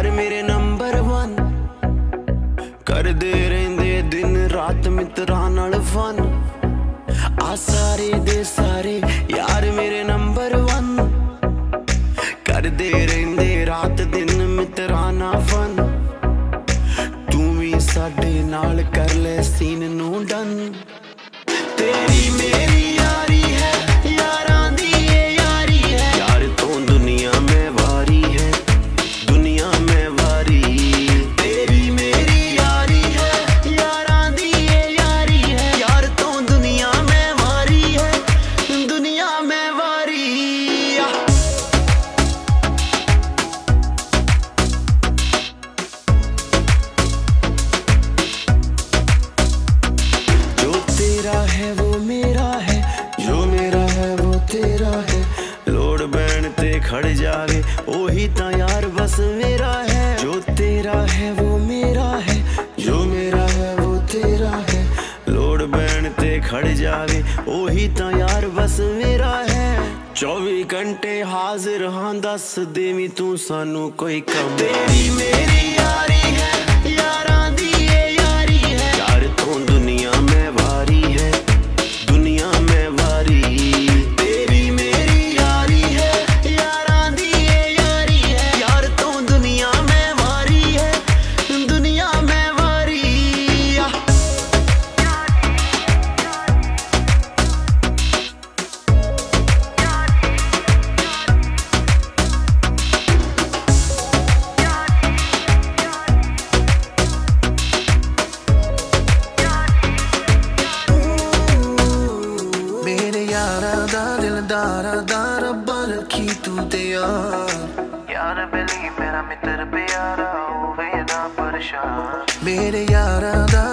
यार मेरे नंबर 1 कर दे रेंदे दिन रात मित्रां नाल फन। आ सारे दे सारे यार मेरे नंबर 1 कर दे रेंदे रात दिन मित्रां नाल फन। तू भी साडे नाल कर ले सीन नू डन। तेरी मेरी यारी है यारां दी ये यारी है। यार तो दुनिया में वारी है दुनिया में वारी। तेरी मेरी यारी है यारां दी ये यारी है। यार तो दुनिया में वारी है दुनिया में वारी। जो तेरा है वो मेरा है जो मेरा है वो तेरा है। लोड़ बैन ते खड़ जावे ओही ता यार बस मेरा है। जो तेरा है वो मेरा है जो मेरा है वो तेरा है। लोड़ बैन ते खड़ जावे ओही ता यार बस मेरा है। 24 घंटे हाजिर हाँ दस देवी तू सानू कोई कम। तेरी मेरी यारी है यारां दी ये यारी है। यार तो दुनिया में वारी है दुनिया में वारी। तेरी मेरी यारी है यारां दी ये यारी है। यार तो दुनिया में वारी है दुनिया में वारी। मेरे यारा दा दिलदारा दा रब्बा रखी तू ते यार बेली मेरा मित्र प्यारा होवे ना परेशान। मेरे यारा दा